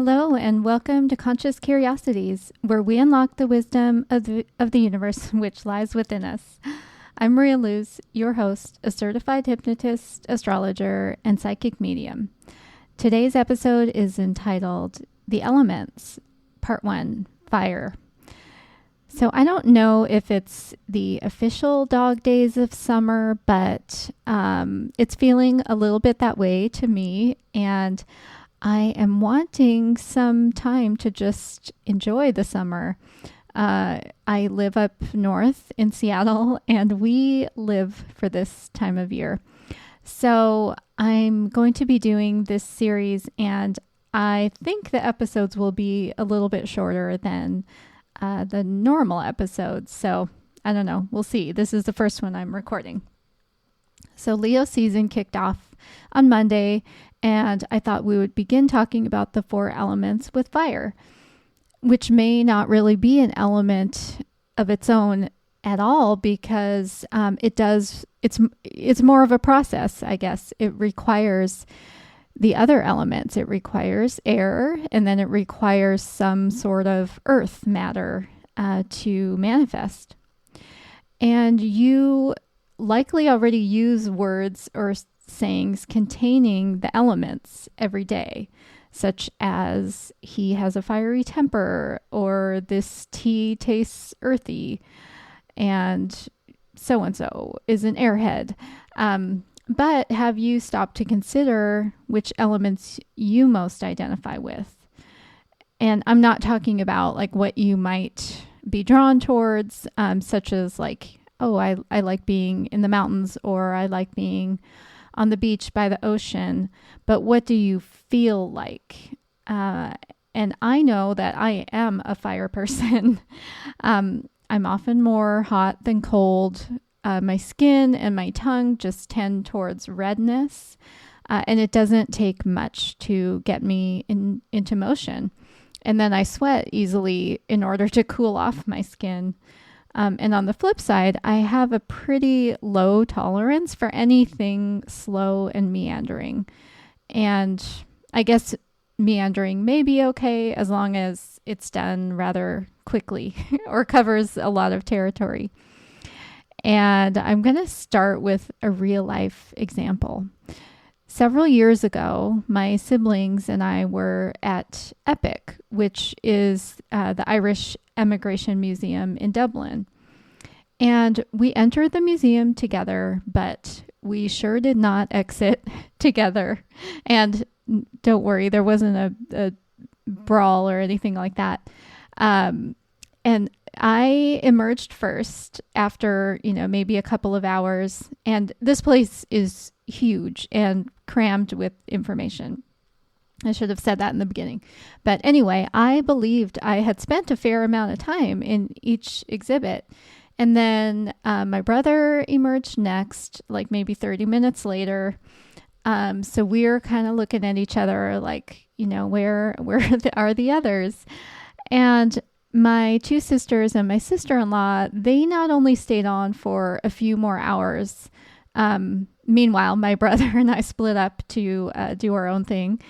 Hello and welcome to Conscious Curiosities, where we unlock the wisdom of the universe which lies within us. I'm Maria Luz, your host, a certified hypnotist, astrologer, and psychic medium. Today's episode is entitled The Elements, Part 1, Fire. So I don't know if it's the official dog days of summer, but it's feeling a little bit that way to me, and I am wanting some time to just enjoy the summer. I live up north in Seattle, and we live for this time of year. So I'm going to be doing this series, and I think the episodes will be a little bit shorter than the normal episodes. So I don't know. We'll see. This is the first one I'm recording. So Leo season kicked off on Monday, and I thought we would begin talking about the 4 elements with fire, which may not really be an element of its own at all, because it's more of a process, I guess. It requires the other elements. It requires air, and then it requires some sort of earth matter to manifest. And you likely already use words or sayings containing the elements every day, such as he has a fiery temper, or this tea tastes earthy, and so is an airhead. But have you stopped to consider which elements you most identify with? And I'm not talking about like what you might be drawn towards, such as like, oh, I like being in the mountains, or I like being on the beach by the ocean, but what do you feel like? And I know that I am a fire person. I'm often more hot than cold. My skin and my tongue just tend towards redness, and it doesn't take much to get me into motion. And then I sweat easily in order to cool off my skin. And on the flip side, I have a pretty low tolerance for anything slow and meandering. And I guess meandering may be okay as long as it's done rather quickly or covers a lot of territory. And I'm going to start with a real life example. Several years ago, my siblings and I were at EPIC, which is the Irish Emigration Museum in Dublin. And we entered the museum together, but we sure did not exit together. And don't worry, there wasn't a brawl or anything like that. And I emerged first after, maybe a couple of hours. And this place is huge and crammed with information. I should have said that in the beginning. But anyway, I believed I had spent a fair amount of time in each exhibit. And then my brother emerged next, like maybe 30 minutes later. So we're kind of looking at each other like, where are the others? And my 2 sisters and my sister-in-law, they not only stayed on for a few more hours. Meanwhile, my brother and I split up to do our own thing.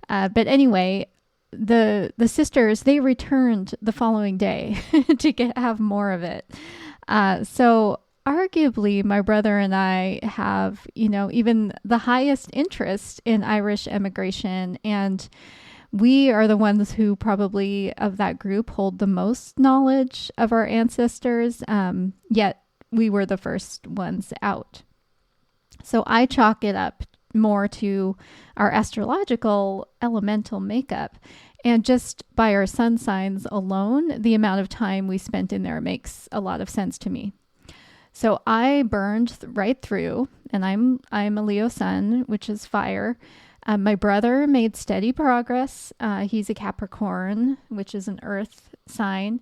But anyway, the sisters, they returned the following day to have more of it. So arguably, my brother and I have, even the highest interest in Irish emigration, and we are the ones who probably of that group hold the most knowledge of our ancestors, yet we were the first ones out. So I chalk it up more to our astrological elemental makeup. And just by our sun signs alone, the amount of time we spent in there makes a lot of sense to me. So I burned right through, and I'm a Leo sun, which is fire. My brother made steady progress. He's a Capricorn, which is an earth sign.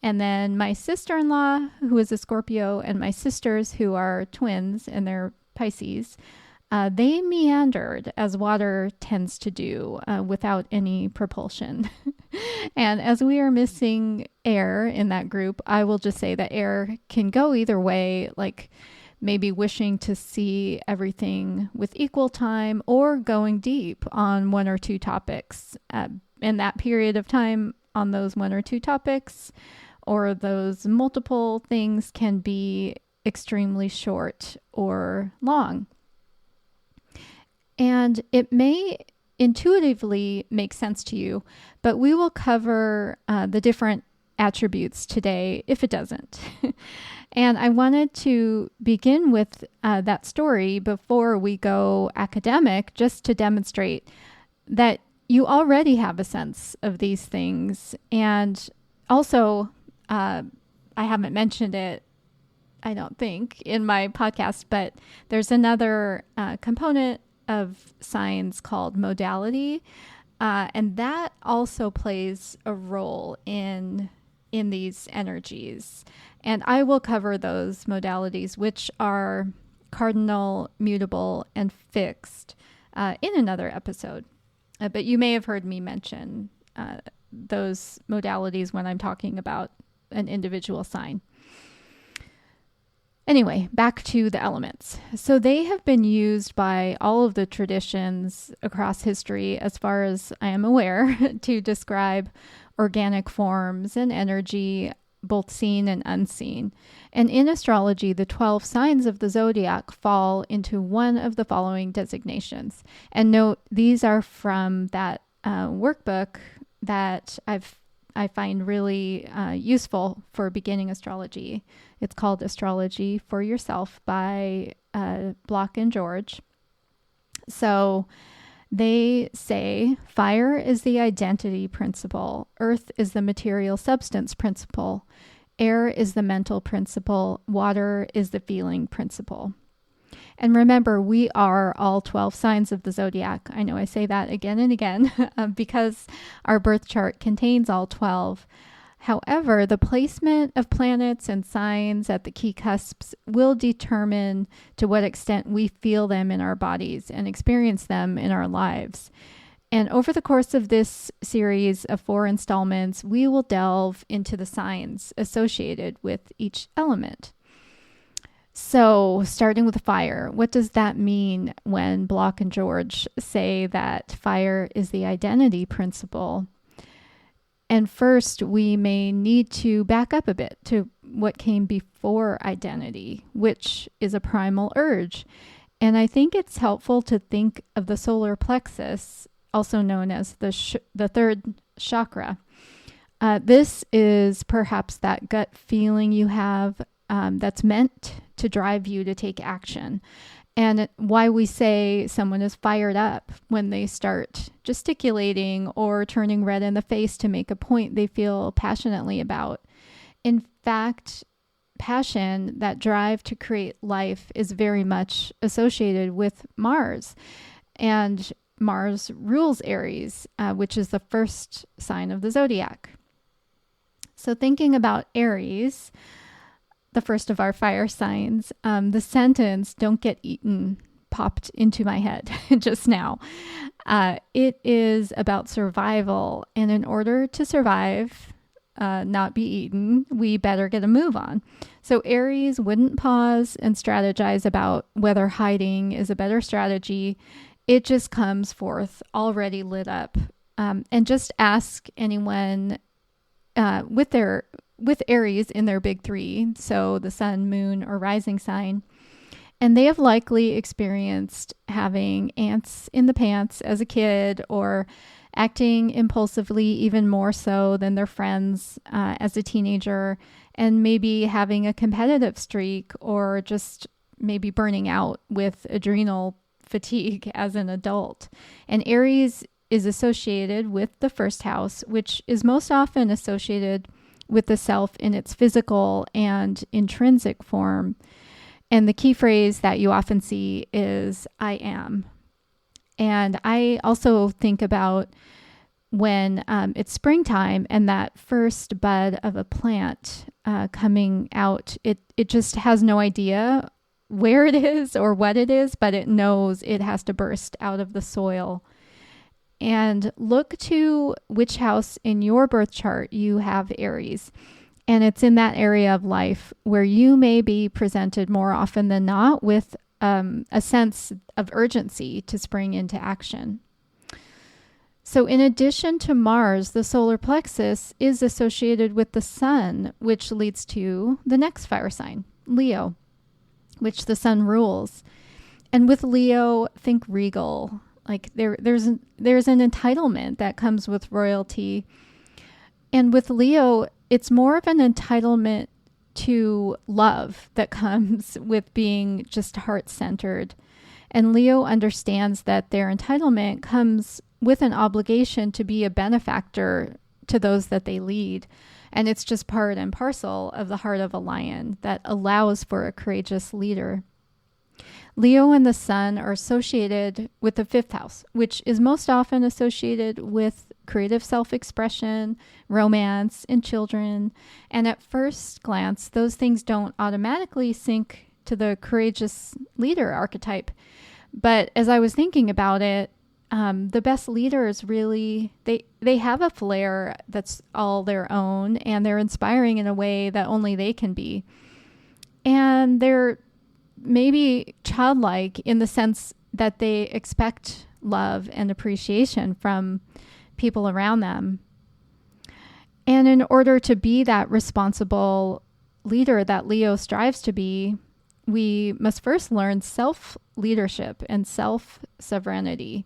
And then my sister-in-law, who is a Scorpio, and my sisters, who are twins, and they're Pisces, they meandered as water tends to do without any propulsion. And as we are missing air in that group, I will just say that air can go either way, like maybe wishing to see everything with equal time or going deep on one or two topics and that period of time on those one or two topics or those multiple things can be extremely short or long. And it may intuitively make sense to you, but we will cover the different attributes today if it doesn't. And I wanted to begin with that story before we go academic, just to demonstrate that you already have a sense of these things. And also, I haven't mentioned it, I don't think, in my podcast, but there's another component of signs called modality. And that also plays a role in these energies. And I will cover those modalities, which are cardinal, mutable, and fixed, in another episode. But you may have heard me mention those modalities when I'm talking about an individual sign. Anyway, back to the elements. So they have been used by all of the traditions across history, as far as I am aware, to describe organic forms and energy, both seen and unseen. And in astrology, the 12 signs of the zodiac fall into one of the following designations. And note, these are from that workbook that I find really useful for beginning astrology. It's called Astrology for Yourself by Block and George. So they say fire is the identity principle, earth is the material substance principle, air is the mental principle, water is the feeling principle. And remember, we are all 12 signs of the zodiac. I know I say that again and again because our birth chart contains all 12. However, the placement of planets and signs at the key cusps will determine to what extent we feel them in our bodies and experience them in our lives. And over the course of this series of 4 installments, we will delve into the signs associated with each element. So, starting with fire, what does that mean when Block and George say that fire is the identity principle? And first, we may need to back up a bit to what came before identity, which is a primal urge. And I think it's helpful to think of the solar plexus, also known as the third chakra. This is perhaps that gut feeling you have that's meant to drive you to take action. And why we say someone is fired up when they start gesticulating or turning red in the face to make a point they feel passionately about. In fact, passion, that drive to create life, is very much associated with Mars. And Mars rules Aries, which is the first sign of the zodiac. So thinking about Aries, the first of our fire signs, the sentence, "don't get eaten," popped into my head just now. It is about survival. And in order to survive, not be eaten, we better get a move on. So Aries wouldn't pause and strategize about whether hiding is a better strategy. It just comes forth already lit up. And just ask anyone with Aries in their big 3, so the sun, moon, or rising sign, and they have likely experienced having ants in the pants as a kid, or acting impulsively even more so than their friends as a teenager, and maybe having a competitive streak, or just maybe burning out with adrenal fatigue as an adult. And Aries is associated with the first house, which is most often associated with the self in its physical and intrinsic form. And the key phrase that you often see is "I am." And I also think about when it's springtime and that first bud of a plant coming out, it just has no idea where it is or what it is, but it knows it has to burst out of the soil. And look to which house in your birth chart you have Aries. And it's in that area of life where you may be presented more often than not with a sense of urgency to spring into action. So in addition to Mars, the solar plexus is associated with the sun, which leads to the next fire sign, Leo, which the sun rules. And with Leo, think regal. Like there's an entitlement that comes with royalty. And with Leo, it's more of an entitlement to love that comes with being just heart-centered. And Leo understands that their entitlement comes with an obligation to be a benefactor to those that they lead. And it's just part and parcel of the heart of a lion that allows for a courageous leader. Leo and the sun are associated with the fifth house, which is most often associated with creative self-expression, romance, and children. And at first glance, those things don't automatically sync to the courageous leader archetype. But as I was thinking about it, the best leaders really, they have a flair that's all their own, and they're inspiring in a way that only they can be. And they're maybe childlike in the sense that they expect love and appreciation from people around them. And in order to be that responsible leader that Leo strives to be, we must first learn self-leadership and self-sovereignty.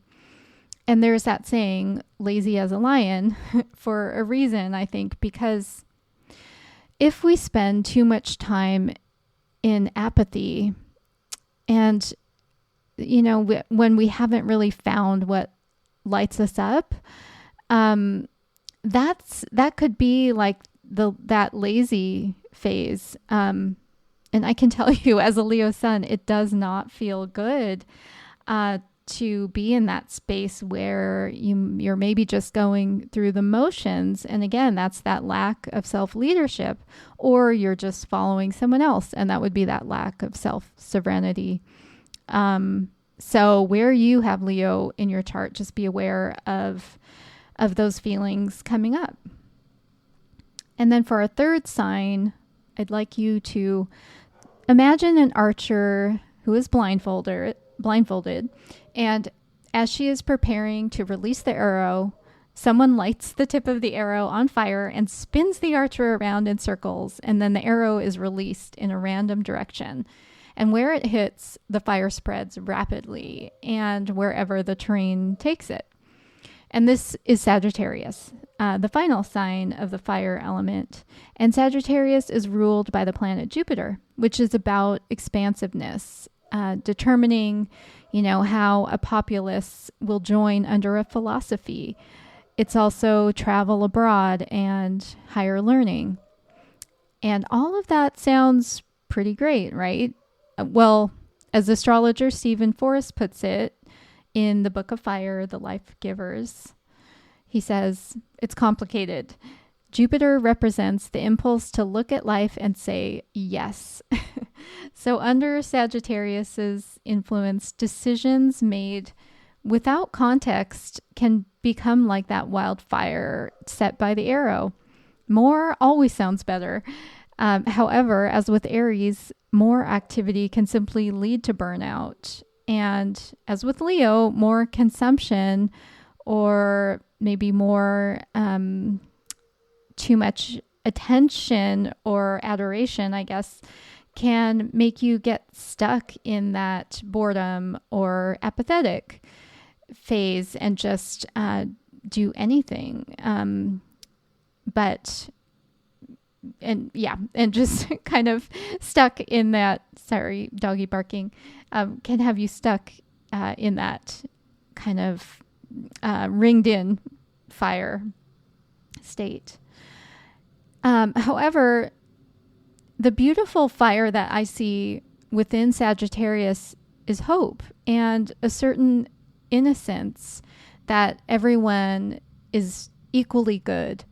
And there's that saying, lazy as a lion, for a reason, I think, because if we spend too much time in apathy and, when we haven't really found what lights us up, that could be like that lazy phase. And I can tell you as a Leo sun, it does not feel good to be in that space where you're maybe just going through the motions. And again, that's that lack of self-leadership, or you're just following someone else. And that would be that lack of self-sovereignty. So where you have Leo in your chart, just be aware of those feelings coming up. And then for a third sign, I'd like you to imagine an archer who is blindfolded, and as she is preparing to release the arrow, someone lights the tip of the arrow on fire and spins the archer around in circles, and then the arrow is released in a random direction. And where it hits, the fire spreads rapidly, and wherever the terrain takes it. And this is Sagittarius, the final sign of the fire element. And Sagittarius is ruled by the planet Jupiter, which is about expansiveness, determining, how a populace will join under a philosophy. It's also travel abroad and higher learning. And all of that sounds pretty great, right? Well, as astrologer Stephen Forrest puts it in the Book of Fire, The Life Givers, he says, it's complicated. Jupiter represents the impulse to look at life and say yes. So under Sagittarius's influence, decisions made without context can become like that wildfire set by the arrow. More always sounds better. However, as with Aries, more activity can simply lead to burnout. And as with Leo, more consumption or maybe more too much attention or adoration, I guess, can make you get stuck in that boredom or apathetic phase and just do anything. And just kind of stuck in that, sorry, doggy barking, can have you stuck in that kind of ringed in fire state. However, the beautiful fire that I see within Sagittarius is hope and a certain innocence that everyone is equally good.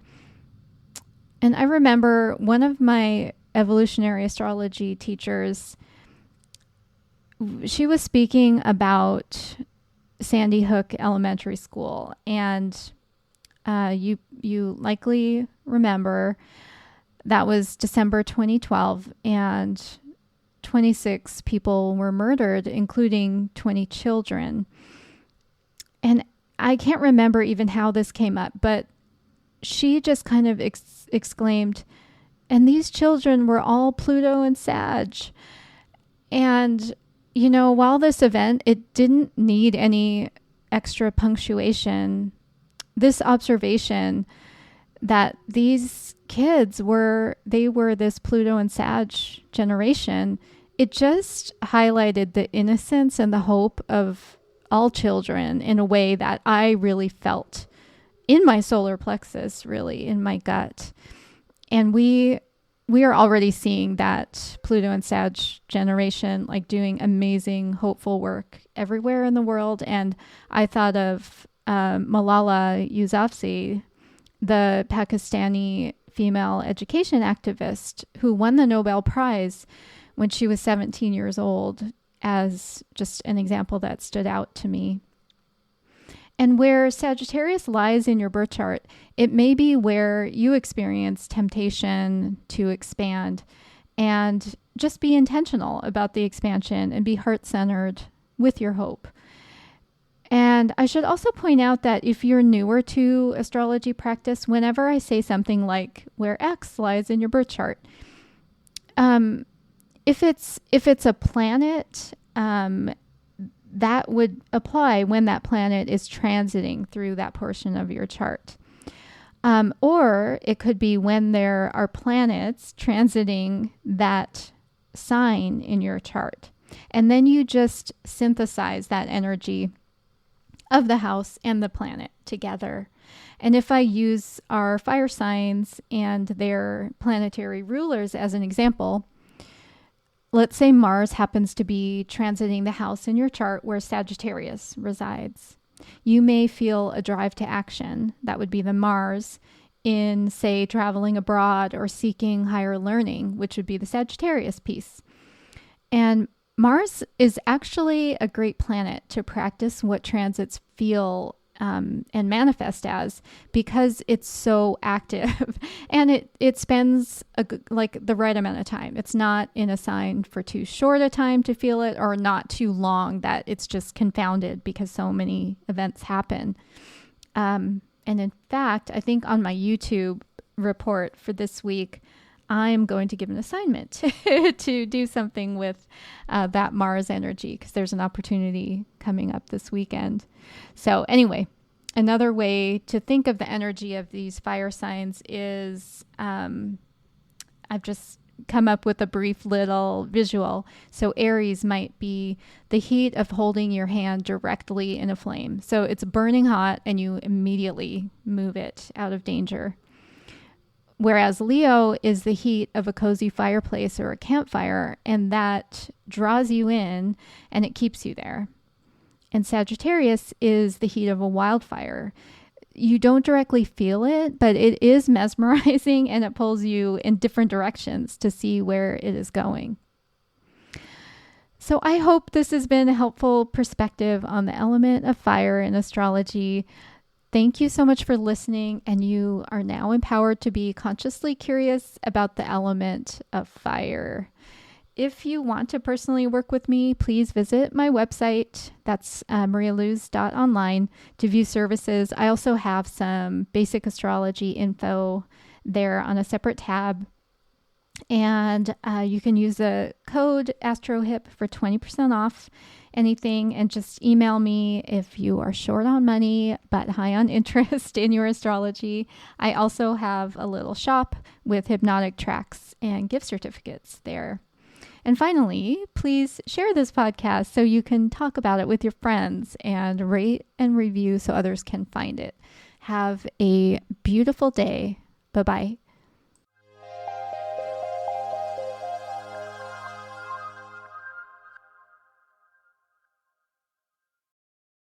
And I remember one of my evolutionary astrology teachers, she was speaking about Sandy Hook Elementary School. And you likely remember that was December 2012, and 26 people were murdered, including 20 children. And I can't remember even how this came up, but she just kind of exclaimed, and these children were all Pluto and Sag. And, while this event, it didn't need any extra punctuation, this observation that these kids were this Pluto and Sag generation, it just highlighted the innocence and the hope of all children in a way that I really felt in my solar plexus, really in my gut. And we are already seeing that Pluto and Sag generation like doing amazing, hopeful work everywhere in the world. And I thought of Malala Yousafzai, the Pakistani female education activist who won the Nobel Prize when she was 17 years old, as just an example that stood out to me. And where Sagittarius lies in your birth chart, it may be where you experience temptation to expand, and just be intentional about the expansion and be heart-centered with your hope. And I should also point out that if you're newer to astrology practice, whenever I say something like where X lies in your birth chart, if it's a planet, that would apply when that planet is transiting through that portion of your chart. Or it could be when there are planets transiting that sign in your chart. And then you just synthesize that energy of the house and the planet together. And if I use our fire signs and their planetary rulers as an example, let's say Mars happens to be transiting the house in your chart where Sagittarius resides. You may feel a drive to action, that would be the Mars, in, say, traveling abroad or seeking higher learning, which would be the Sagittarius piece. And Mars is actually a great planet to practice what transits feel and manifest as, because it's so active and it spends the right amount of time. It's not in a sign for too short a time to feel it, or not too long that it's just confounded because so many events happen. And in fact, I think on my YouTube report for this week, I'm going to give an assignment to do something with that Mars energy, because there's an opportunity coming up this weekend. So anyway, another way to think of the energy of these fire signs is I've just come up with a brief little visual. So Aries might be the heat of holding your hand directly in a flame. So it's burning hot and you immediately move it out of danger. Whereas Leo is the heat of a cozy fireplace or a campfire, and that draws you in and it keeps you there. And Sagittarius is the heat of a wildfire. You don't directly feel it, but it is mesmerizing and it pulls you in different directions to see where it is going. So I hope this has been a helpful perspective on the element of fire in astrology. Thank you so much for listening, and you are now empowered to be consciously curious about the element of fire. If you want to personally work with me, please visit my website. That's marialuz.online to view services. I also have some basic astrology info there on a separate tab. And you can use the code AstroHip for 20% off anything, and just email me if you are short on money but high on interest in your astrology. I also have a little shop with hypnotic tracks and gift certificates there. And finally, please share this podcast so you can talk about it with your friends, and rate and review so others can find it. Have a beautiful day. Bye-bye.